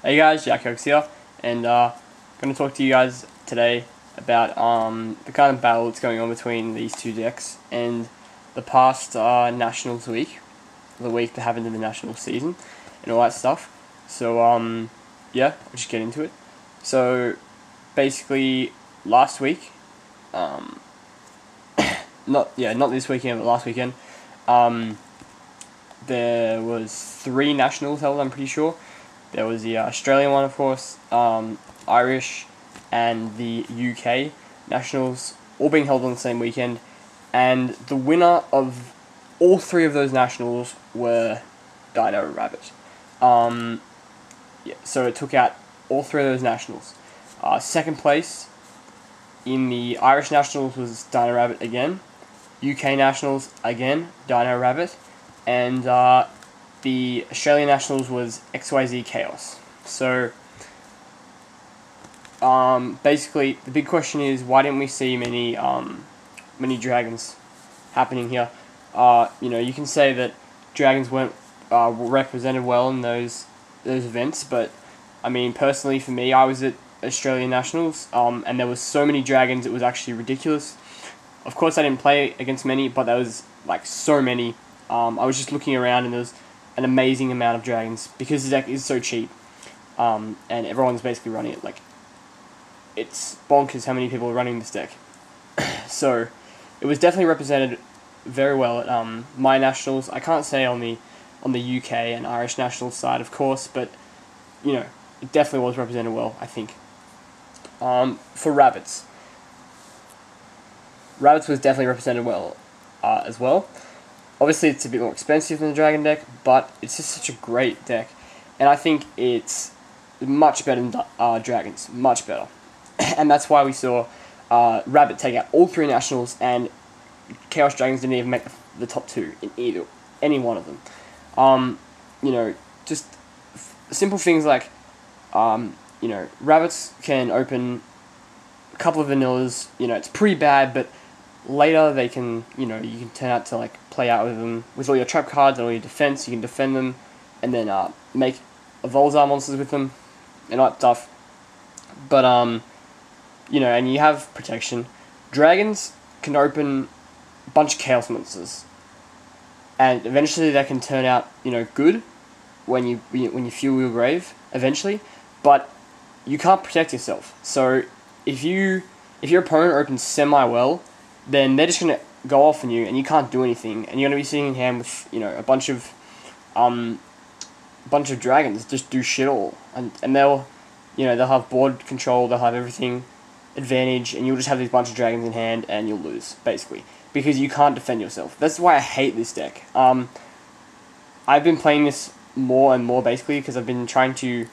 Hey guys, Yugioh here, and going to talk to you guys today about the kind of battle that's going on between these two decks and the past Nationals week, the week that happened in the National season, and all that stuff. So yeah, I'll just get into it. So basically, last week, not this weekend, but last weekend, there was 3 Nationals held. I'm pretty sure. There was the Australian one, of course, Irish, and the UK Nationals, all being held on the same weekend. And the winner of all 3 of those Nationals were Dino Rabbit. So it took out all 3 of those Nationals. Second place in the Irish Nationals was Dino Rabbit again. UK Nationals again, Dino Rabbit. And the Australian Nationals was XYZ Chaos. So, basically, the big question is, why didn't we see many dragons happening here? You can say that dragons weren't represented well in those events, but I mean, personally, for me, I was at Australian Nationals, and there was so many dragons, it was actually ridiculous. Of course, I didn't play against many, but there was like so many. I was just looking around, and there was an amazing amount of dragons because the deck is so cheap, and everyone's basically running it. Like, it's bonkers how many people are running this deck. So it was definitely represented very well at my Nationals. I can't say on the UK and Irish Nationals side, of course, but it definitely was represented well, I think. For Rabbits was definitely represented well as well. Obviously, it's a bit more expensive than the Dragon deck, but it's just such a great deck. And I think it's much better than Dragons. Much better. And that's why we saw Rabbit take out all 3 Nationals, and Chaos Dragons didn't even make the top 2 in any one of them. Just simple things like, Rabbits can open a couple of vanillas. It's pretty bad, but later they can, you can turn out to play out with them with all your trap cards and all your defense. You can defend them, and then make Volzar monsters with them, and all that stuff. But and you have protection. Dragons can open a bunch of chaos monsters, and eventually they can turn out good when you fuel your grave eventually. But you can't protect yourself. So if your opponent opens semi well, then they're just going to go off on you, and you can't do anything, and you're going to be sitting in hand with a bunch of dragons just do shit all, and they'll have board control, they'll have everything advantage, and you'll just have these bunch of dragons in hand, and you'll lose basically because you can't defend yourself. That's why I hate this deck. I've been playing this more and more basically because I've been trying to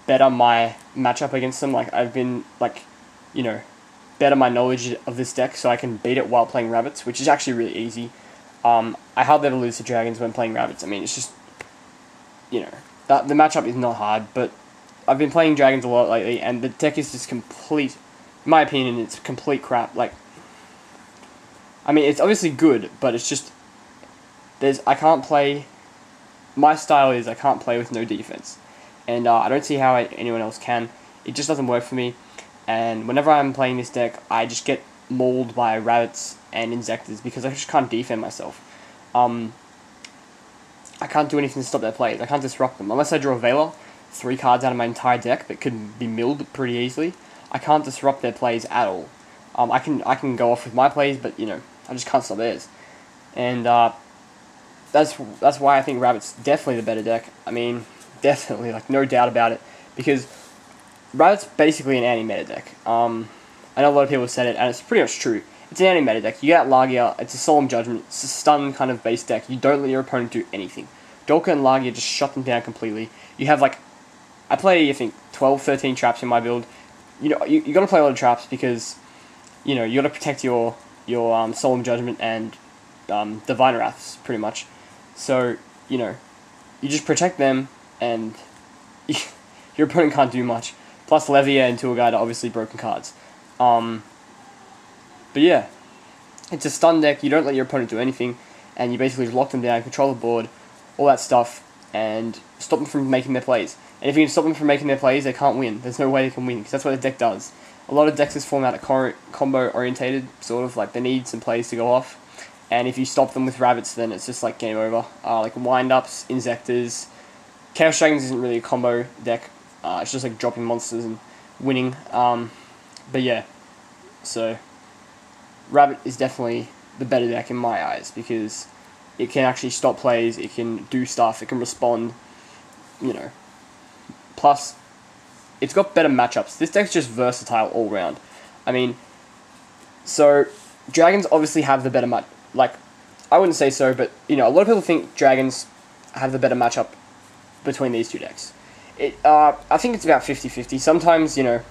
better my matchup against them. I've been better my knowledge of this deck so I can beat it while playing Rabbits, which is actually really easy. I hardly ever lose to Dragons when playing Rabbits. I mean, it's just, the matchup is not hard, but I've been playing Dragons a lot lately, and the deck is just complete, in my opinion, it's complete crap. I mean, it's obviously good, but it's just, I can't play with no defense. And I don't see how anyone else can. It just doesn't work for me. And whenever I'm playing this deck, I just get mauled by Rabbits and Insectors because I just can't defend myself. I can't do anything to stop their plays. I can't disrupt them. Unless I draw a Veiler, 3 cards out of my entire deck that could be milled pretty easily, I can't disrupt their plays at all. I can go off with my plays, but I just can't stop theirs. And that's why I think Rabbit's definitely the better deck. I mean, definitely, no doubt about it, because Rabbit's basically an anti-meta deck. I know a lot of people have said it, and it's pretty much true. It's an anti-meta deck. You get Lagia, it's a Solemn Judgment, it's a stun kind of base deck. You don't let your opponent do anything. Dolka and Lagia just shut them down completely. You have, I play, I think, 12, 13 traps in my build. You got to play a lot of traps because, you got to protect your Solemn Judgment and Divine Wraths, pretty much. So, you just protect them, and your opponent can't do much. Plus Levia and Tuaguide are obviously broken cards. But yeah, it's a stun deck. You don't let your opponent do anything, and you basically just lock them down, control the board, all that stuff. and stop them from making their plays. And if you can stop them from making their plays, they can't win. There's no way they can win, because that's what the deck does. A lot of decks is form out of combo orientated, sort of like they need some plays to go off. And if you stop them with rabbits, then it's just like game over. Like wind-ups, Inzectors. Chaos Dragons isn't really a combo deck. It's just like dropping monsters and winning. But yeah, so rabbit is definitely the better deck in my eyes, because it can actually stop plays, it can do stuff, it can respond, you know. Plus, it's got better matchups. This deck's just versatile all round. I mean, so dragons obviously have the better like, I wouldn't say so, but you know, a lot of people think dragons have the better matchup between these two decks. I think it's about 50-50. Sometimes, you know,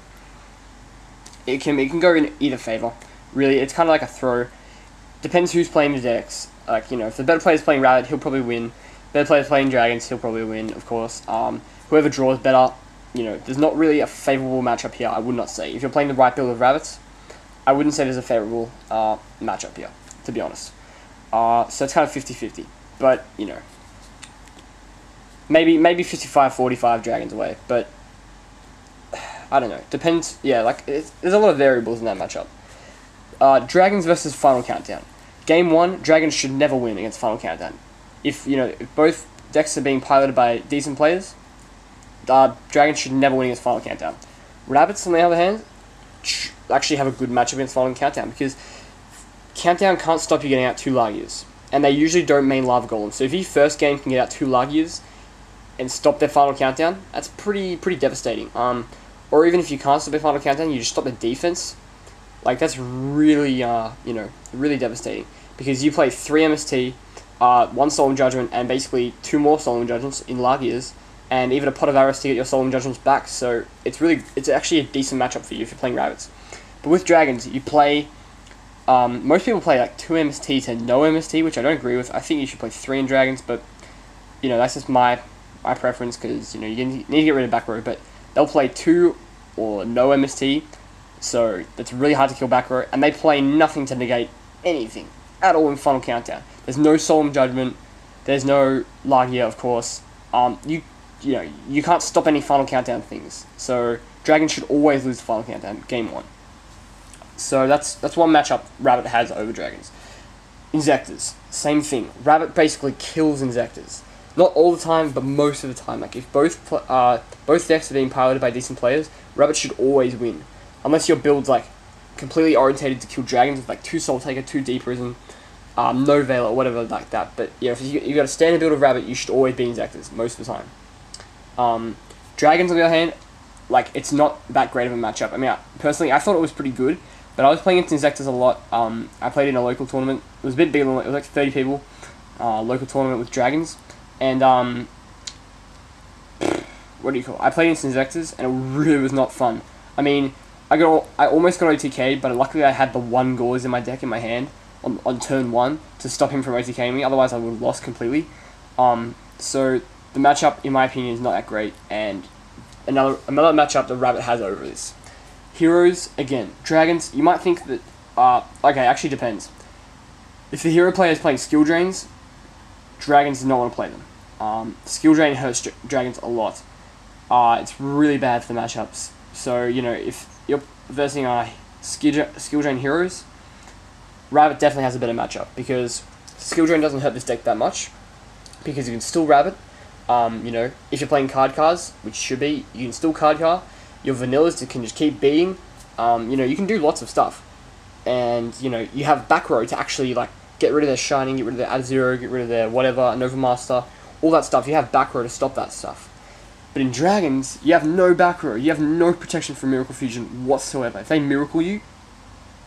it can go in either favor. Really, it's kind of like a throw. Depends who's playing the decks. Like, you know, if the better player's playing rabbit, he'll probably win. Better player's playing dragons, he'll probably win, of course. Whoever draws better, you know, there's not really a favorable matchup here, I would not say. If you're playing the right build of rabbits, I wouldn't say there's a favorable matchup here, to be honest. So it's kind of 50-50. But, you know, maybe 55-45 dragons away. But, I don't know. Depends, yeah, like, there's a lot of variables in that matchup. Dragons versus Final Countdown. Game 1, dragons should never win against Final Countdown. If, you know, if both decks are being piloted by decent players, dragons should never win against Final Countdown. Rabbits, on the other hand, actually have a good matchup against Final Countdown, because Countdown can't stop you getting out 2 Lagias, and they usually don't main Lava Golem. So if you first game can get out 2 Lagias and stop their Final Countdown, that's pretty devastating. Or even if you can't stop their Final Countdown, you just stop the defense. Like, that's really, you know, really devastating. Because you play 3 MST, 1 Solemn Judgment, and basically 2 more Solemn Judgments in Lagias, and even a pot of arrows to get your Solemn Judgments back. So it's actually a decent matchup for you if you're playing rabbits. But with dragons, you play, most people play like 2 MST to no MST, which I don't agree with. I think you should play 3 in dragons, but, you know, that's just my preference, because, you know, you need to get rid of back row. But they'll play 2 or no MST, so it's really hard to kill back row, and they play nothing to negate anything at all in Final Countdown. There's no Solemn Judgment, there's no Lagia, of course. You know, you can't stop any Final Countdown things. So dragons should always lose the Final Countdown game 1. So that's one matchup rabbit has over dragons. Inzectors, same thing. Rabbit basically kills Inzectors. Not all the time, but most of the time. Like, if both decks are being piloted by decent players, rabbit should always win. Unless your build's like completely orientated to kill dragons with like 2 Soul Taker, 2 Deep Risen, no Veil or whatever like that. But yeah, if you got a standard build of rabbit, you should always be Inzectors most of the time. Dragons, on the other hand, like, it's not that great of a matchup. I mean, personally, I thought it was pretty good, but I was playing against Inzectors a lot. I played in a local tournament. It was a bit bigger than, it was like 30 people, local tournament with dragons, and what do you call it? I played against Inzectors, and it really was not fun. I mean, I almost got OTK'd, but luckily I had the 1 Gauze in my deck in my hand on turn 1 to stop him from OTK'ing me. Otherwise, I would have lost completely. So the matchup, in my opinion, is not that great. And another matchup the rabbit has over this. Heroes, again, dragons. You might think that okay, actually depends. If the hero player is playing skill drains, dragons do not want to play them. Skill drain hurts dragons a lot. It's really bad for the matchups. So, you know, if you're versing skill drain heroes, rabbit definitely has a better matchup, because skill drain doesn't hurt this deck that much, because you can still rabbit. You know, if you're playing card cars, which should be, you can still card car. Your vanillas can just keep beating. You know, you can do lots of stuff. And, you know, you have back row to actually, like, get rid of their Shining, get rid of their Ad Zero, get rid of their whatever, Nova Master, all that stuff. You have back row to stop that stuff. But in dragons, you have no back row. You have no protection from Miracle Fusion whatsoever. If they miracle you, you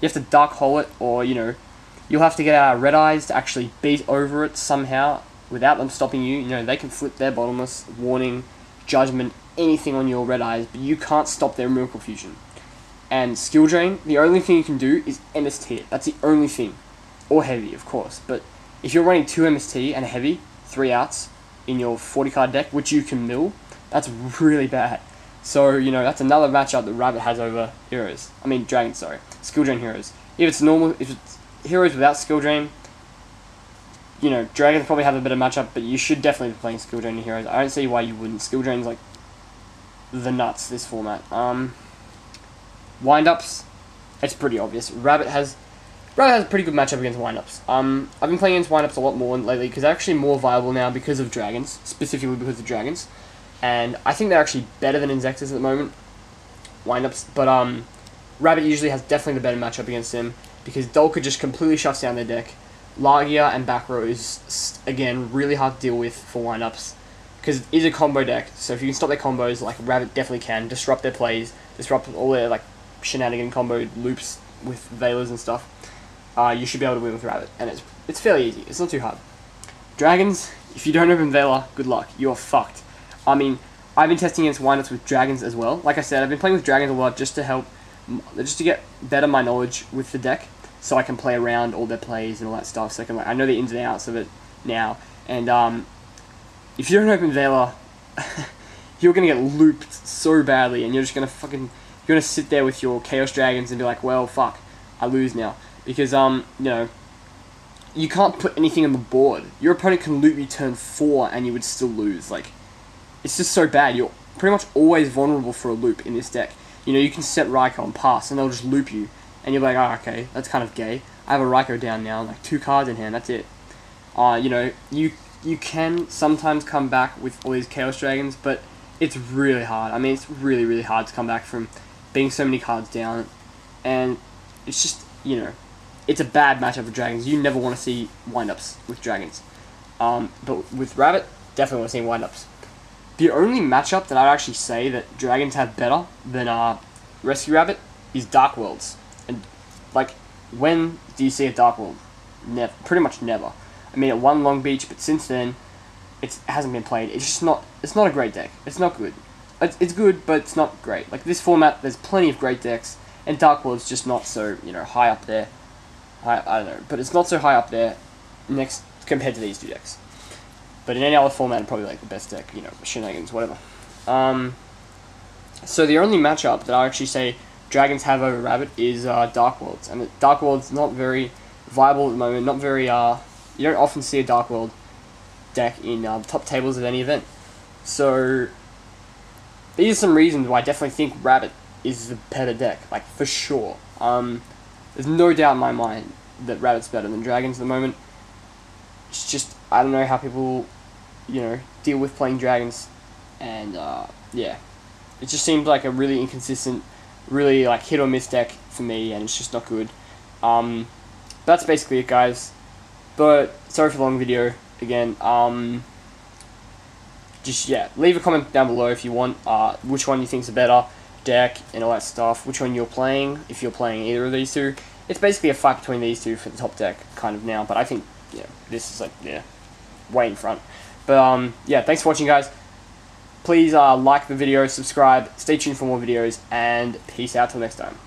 have to Dark Hole it, or, you know, you'll have to get out Red Eyes to actually beat over it somehow without them stopping you. You know, they can flip their Bottomless, Warning, Judgment, anything on your Red Eyes, but you can't stop their Miracle Fusion. And Skill Drain, the only thing you can do is MST it. That's the only thing. Or Heavy, of course. But if you're running 2 MST and a Heavy, 3 outs in your 40 card deck, which you can mill, that's really bad. So, you know, that's another matchup that rabbit has over heroes. I mean, dragons, sorry. Skill Drain heroes. If it's heroes without Skill Drain, you know, Dragons probably have a better matchup, but you should definitely be playing skill draining heroes. I don't see why you wouldn't. Skill drain's like the nuts this format. Wind-ups, it's pretty obvious. Rabbit has a pretty good matchup against wind-ups. I've been playing against wind-ups a lot more lately because they're actually more viable now because of dragons, specifically because of dragons. And I think they're actually better than Insectors at the moment, wind-ups. But Rabbit usually has definitely the better matchup against them because Dolka just completely shuts down their deck. Lagia and back row is, again, really hard to deal with for wind-ups because it is a combo deck. So if you can stop their combos, like Rabbit definitely can, disrupt their plays, disrupt all their like shenanigan combo loops with Veilers and stuff, you should be able to win with Rabbit, and it's fairly easy. It's not too hard. Dragons, if you don't open Veiler, good luck. You're fucked. I mean, I've been testing against windups with Dragons as well. Like I said, I've been playing with Dragons a lot just to get better my knowledge with the deck, so I can play around all their plays and all that stuff. So I know the ins and outs of it now. And if you don't open Veiler, you're gonna get looped so badly, and you're just gonna you're gonna sit there with your Chaos Dragons and be like, well, fuck, I lose now. Because, you know, you can't put anything on the board. Your opponent can loop you turn 4 and you would still lose. Like, it's just so bad. You're pretty much always vulnerable for a loop in this deck. You know, you can set Raikou on pass and they'll just loop you. And you're like, oh, okay, that's kind of gay. I have a Raikou down now, like 2 cards in hand, that's it. You know, you can sometimes come back with all these Chaos Dragons, but it's really hard. I mean, it's really, really hard to come back from being so many cards down. And it's just, you know, it's a bad matchup for Dragons. You never want to see wind-ups with Dragons. But with Rabbit, definitely want to see wind-ups. The only matchup that I'd actually say that Dragons have better than Rescue Rabbit is Dark Worlds. And, like, when do you see a Dark World? Never. Pretty much never. I mean, it won Long Beach, but since then, it hasn't been played. It's just not, it's not a great deck. It's not good. It's good, but it's not great. Like, this format, there's plenty of great decks, and Dark World's just not so, you know, high up there. I don't know, but it's not so high up there next compared to these two decks. But in any other format, probably like the best deck, you know, shenanigans, whatever. So the only matchup that I actually say Dragons have over Rabbit is Dark Worlds, and Dark Worlds not very viable at the moment. Not very. You don't often see a Dark World deck in the top tables of any event. So these are some reasons why I definitely think Rabbit is the better deck, like for sure. There's no doubt in my mind that Rabbit's better than Dragons at the moment. It's just, I don't know how people, you know, deal with playing Dragons. And, yeah. It just seems like a really inconsistent, really, like, hit or miss deck for me, and it's just not good. That's basically it, guys. But, sorry for the long video, again. Just, yeah, leave a comment down below if you want, which one you think's a better deck and all that stuff, which one you're playing, if you're playing either of these two. It's basically a fight between these two for the top deck, kind of now, but I think, yeah, this is like, yeah, way in front. But, yeah, thanks for watching, guys. Please, like the video, subscribe, stay tuned for more videos, and peace out till next time.